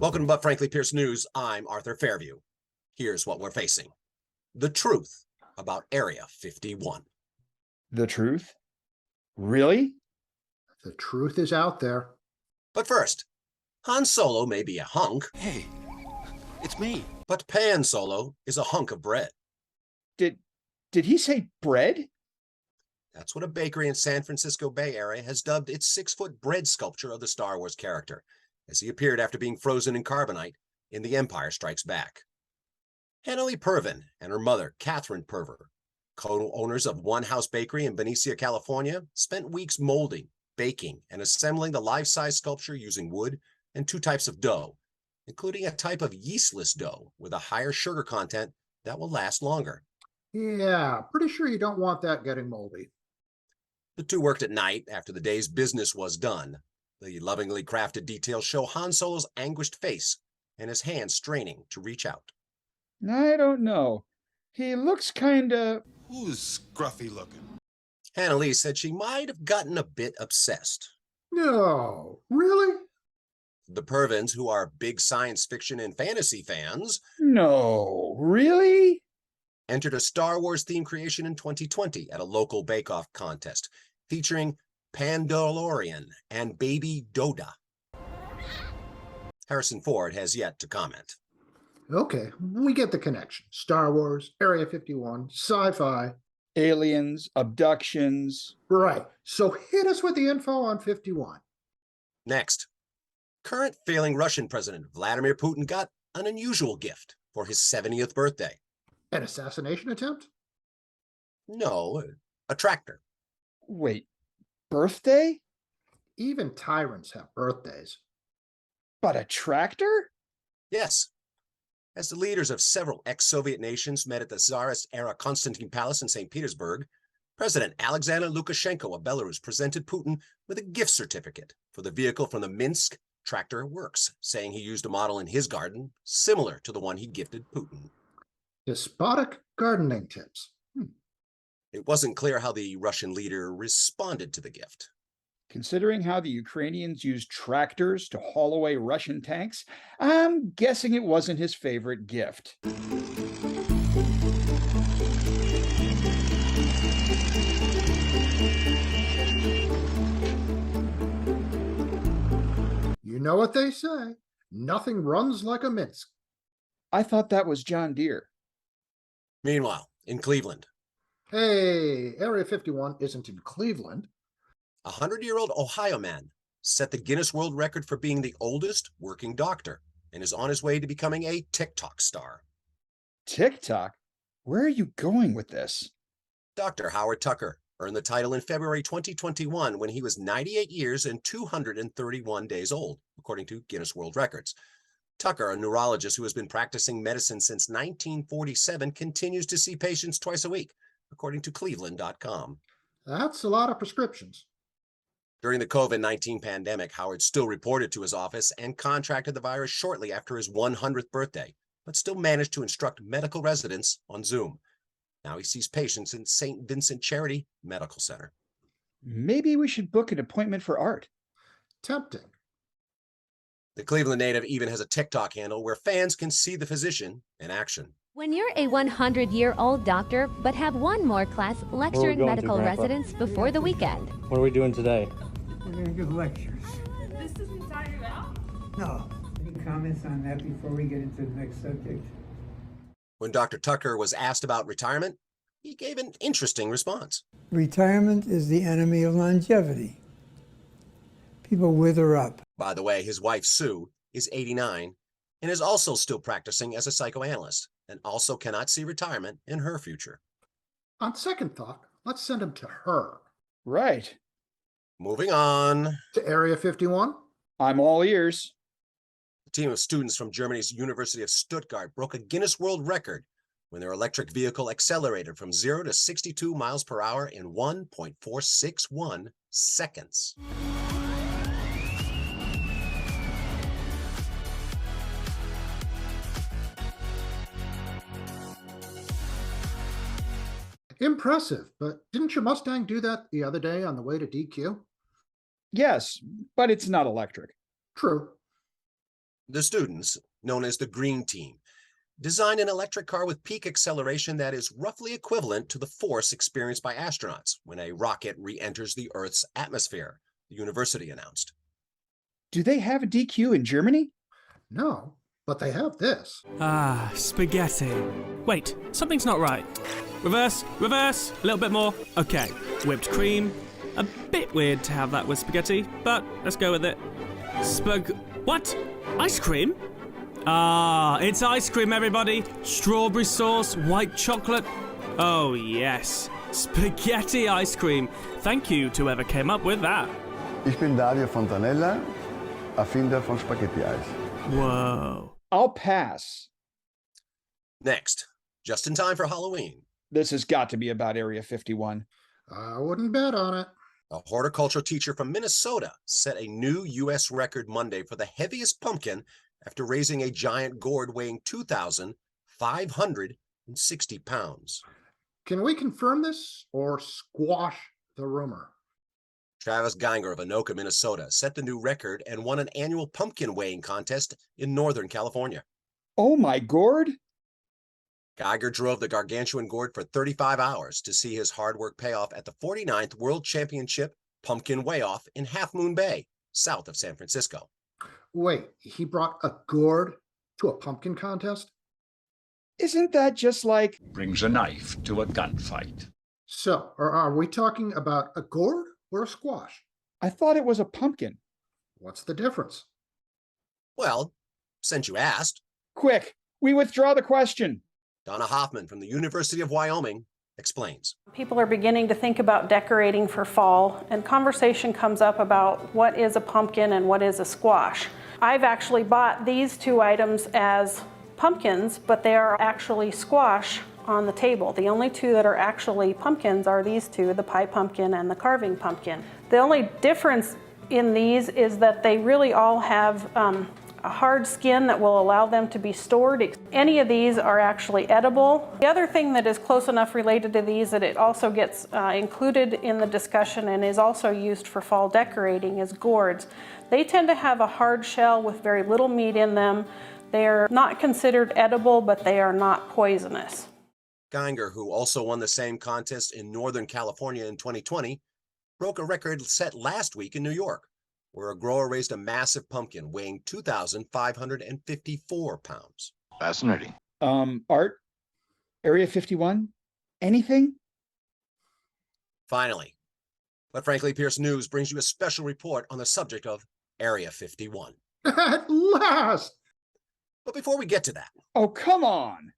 Welcome to But Frankly Pierce News. I'm Arthur Fairview. Here's what we're facing. The truth about Area 51. The truth? Really? The truth is out there. But first, Han Solo may be a hunk. Hey, it's me. But Pan Solo is a hunk of bread. Did he say bread? That's what a bakery in San Francisco Bay Area has dubbed its 6-foot bread sculpture of the Star Wars character, as he appeared after being frozen in carbonite in The Empire Strikes Back. Hanley Purvin and her mother, Catherine Purver, co-owners of One House Bakery in Benicia, California, spent weeks molding, baking, and assembling the life-size sculpture using wood and 2 types of dough, including a type of yeastless dough with a higher sugar content that will last longer. Yeah, pretty sure you don't want that getting moldy. The 2 worked at night after the day's business was done. The lovingly crafted details show Han Solo's anguished face and his hands straining to reach out. I don't know. He looks kinda... Who's scruffy looking? Annalise said she might have gotten a bit obsessed. No, really? The Purvins, who are big science fiction and fantasy fans, No, really? entered a Star Wars theme creation in 2020 at a local bake-off contest featuring Pandalorian and Baby Yoda. Harrison Ford has yet to comment. Okay, we get the connection. Star Wars, Area 51, sci-fi. Aliens, abductions. Right, so hit us with the info on 51. Next, current failing Russian President Vladimir Putin got an unusual gift for his 70th birthday. An assassination attempt? No, a tractor. Wait, birthday? Even tyrants have birthdays. But a tractor? Yes. As the leaders of several ex-Soviet nations met at the Tsarist-era Constantine Palace in St. Petersburg, President Alexander Lukashenko of Belarus presented Putin with a gift certificate for the vehicle from the Minsk Tractor Works, saying he used a model in his garden similar to the one he gifted Putin. Despotic gardening tips. It wasn't clear how the Russian leader responded to the gift. Considering how the Ukrainians used tractors to haul away Russian tanks, I'm guessing it wasn't his favorite gift. You know what they say. Nothing runs like a Minsk. I thought that was John Deere. Meanwhile, in Cleveland, Hey, Area 51 isn't in Cleveland. a 100-year-old Ohio man set the Guinness World Record for being the oldest working doctor and is on his way to becoming a TikTok star. TikTok? Where are you going with this? Dr. Howard Tucker earned the title in February 2021 when he was 98 years and 231 days old, according to Guinness World Records. Tucker, a neurologist who has been practicing medicine since 1947, continues to see patients twice a week, according to Cleveland.com. That's a lot of prescriptions. During the COVID-19 pandemic, Howard still reported to his office and contracted the virus shortly after his 100th birthday, but still managed to instruct medical residents on Zoom. Now he sees patients in St. Vincent Charity Medical Center. Maybe we should book an appointment for art. Tempting. The Cleveland native even has a TikTok handle where fans can see the physician in action. When you're a 100-year-old doctor but have one more class lecturing going to, medical Grandpa? residents before the weekend. What are we doing today? We're going to give lectures. This doesn't tire you out? No. Any comments on that before we get into the next subject? When Dr. Tucker was asked about retirement, he gave an interesting response. Retirement is the enemy of longevity. People wither up. By the way, his wife, Sue, is 89 and is also still practicing as a psychoanalyst and also cannot see retirement in her future. On second thought, let's send him to her. Right. Moving on. To Area 51? I'm all ears. A team of students from Germany's University of Stuttgart broke a Guinness World Record when their electric vehicle accelerated from 0 to 62 miles per hour in 1.461 seconds. Impressive, but didn't your Mustang do that the other day on the way to DQ? Yes, but it's not electric. True. The students, known as the Green Team, designed an electric car with peak acceleration that is roughly equivalent to the force experienced by astronauts when a rocket re-enters the Earth's atmosphere, the university announced. Do they have a DQ in Germany? No, but they have this. Ah, spaghetti. Wait, something's not right. Reverse, reverse, a little bit more. Okay, whipped cream. A bit weird to have that with spaghetti, but let's go with it. What? Ice cream? Ah, it's ice cream, everybody. Strawberry sauce, white chocolate. Oh, yes. Spaghetti ice cream. Thank you to whoever came up with that. Ich bin Dario Fontanella, Erfinder von Spaghetti-Eis. Whoa. I'll pass. Next, just in time for Halloween, This has got to be about Area 51. I wouldn't bet on it. a horticultural teacher from Minnesota set a new U.S. record Monday for the heaviest pumpkin after raising a giant gourd weighing 2,560 pounds. Can we confirm this or squash the rumor? Travis Geiger of Anoka, Minnesota, set the new record and won an annual pumpkin weighing contest in Northern California. Oh my gourd! Geiger drove the gargantuan gourd for 35 hours to see his hard work pay off at the 49th World Championship Pumpkin Weigh-Off in Half Moon Bay, south of San Francisco. Wait, he brought a gourd to a pumpkin contest? Isn't that just like... Brings a knife to a gunfight. So, are we talking about a gourd or a squash? I thought it was a pumpkin. What's the difference? Well, since you asked, Quick, we withdraw the question. Donna Hoffman from the University of Wyoming explains. People are beginning to think about decorating for fall, and conversation comes up about what is a pumpkin and what is a squash. I've actually bought these two items as pumpkins, but they are actually squash on the table. The only two that are actually pumpkins are these two, the pie pumpkin and the carving pumpkin. The only difference in these is that they really all have a hard skin that will allow them to be stored. Any of these are actually edible. The other thing that is close enough related to these that it also gets included in the discussion and is also used for fall decorating is gourds. They tend to have a hard shell with very little meat in them. They're not considered edible, but they are not poisonous. Geiger, who also won the same contest in Northern California in 2020, broke a record set last week in New York, where a grower raised a massive pumpkin weighing 2,554 pounds. Fascinating. Art? Area 51? Anything? Finally, but frankly, Pierce News brings you a special report on the subject of Area 51. At last! But before we get to that, Oh, come on!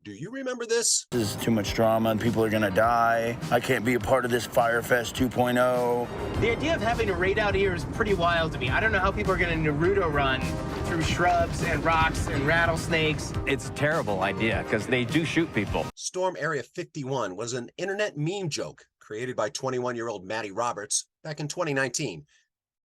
do you remember this? This is too much drama and people are gonna die. I can't be a part of this Firefest 2.0. The idea of having a raid out here is pretty wild to me. I don't know how people are gonna Naruto run through shrubs and rocks and rattlesnakes. It's a terrible idea because they do shoot people. Storm Area 51 was an internet meme joke created by 21-year-old Maddie Roberts back in 2019.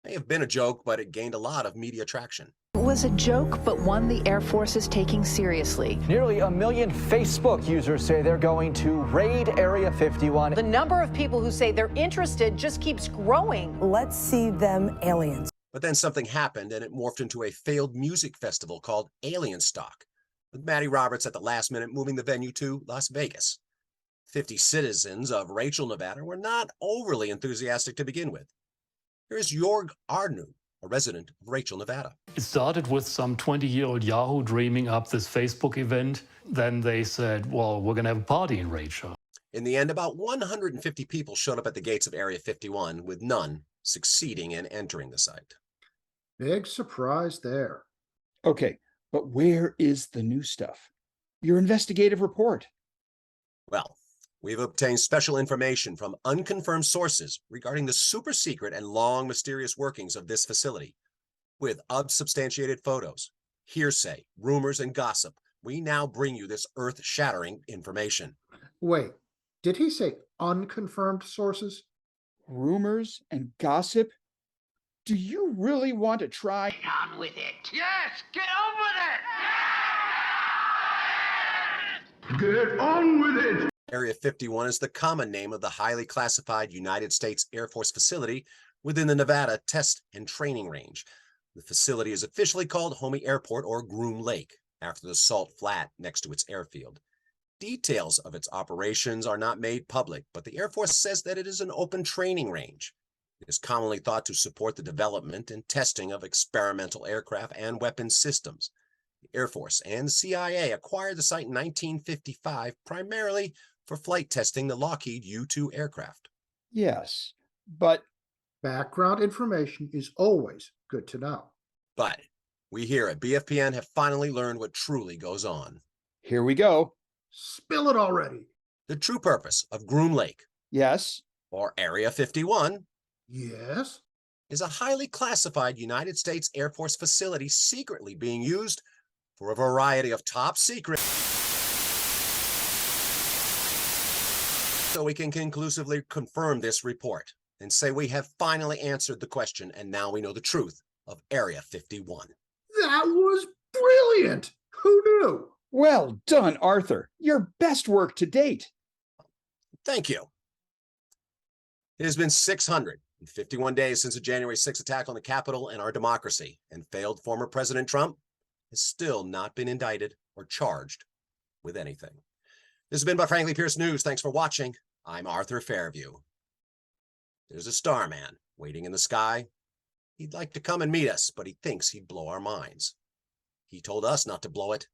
May have been a joke, but it gained a lot of media traction. It was a joke, but one the Air Force is taking seriously. Nearly 1 million Facebook users say they're going to raid Area 51. The number of people who say they're interested just keeps growing. Let's see them aliens. But then something happened and it morphed into a failed music festival called Alien Stock, with Maddie Roberts at the last minute moving the venue to Las Vegas. 50 citizens of Rachel, Nevada were not overly enthusiastic to begin with. Here's Jorg Arnu, a resident of Rachel, Nevada. It started with some 20-year-old Yahoo dreaming up this Facebook event. Then they said, well, we're going to have a party in Rachel. In the end, about 150 people showed up at the gates of Area 51, with none succeeding in entering the site. Big surprise there. Okay, but where is the new stuff? Your investigative report. Well, we've obtained special information from unconfirmed sources regarding the super secret and long mysterious workings of this facility. With unsubstantiated photos, hearsay, rumors, and gossip, we now bring you this earth-shattering information. Wait, did he say unconfirmed sources? Rumors and gossip? Do you really want to try? Get on with it. Yes, get on with it! Get on with it! Area 51 is the common name of the highly classified United States Air Force facility within the Nevada Test and Training Range. The facility is officially called Homey Airport or Groom Lake, after the salt flat next to its airfield. Details of its operations are not made public, but the Air Force says that it is an open training range. It is commonly thought to support the development and testing of experimental aircraft and weapons systems. The Air Force and the CIA acquired the site in 1955 primarily for flight testing the Lockheed U-2 aircraft. Yes, but background information is always good to know. But we here at BFPN have finally learned what truly goes on. Here we go. Spill it already. The true purpose of Groom Lake, yes, or Area 51, yes, is a highly classified United States Air Force facility secretly being used for a variety of top secret. So we can conclusively confirm this report and say we have finally answered the question, and now we know the truth of Area 51. That was brilliant. Who knew? Well done, Arthur. Your best work to date. Thank you. It has been 651 days since the January 6th attack on the Capitol and our democracy, and failed former President Trump has still not been indicted or charged with anything. This has been by Frankly Pierce News. Thanks for watching. I'm Arthur Fairview. There's a starman waiting in the sky. He'd like to come and meet us, but he thinks he'd blow our minds. He told us not to blow it,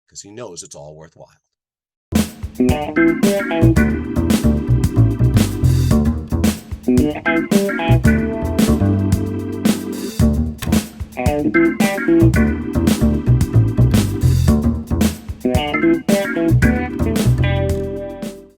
because he knows it's all worthwhile.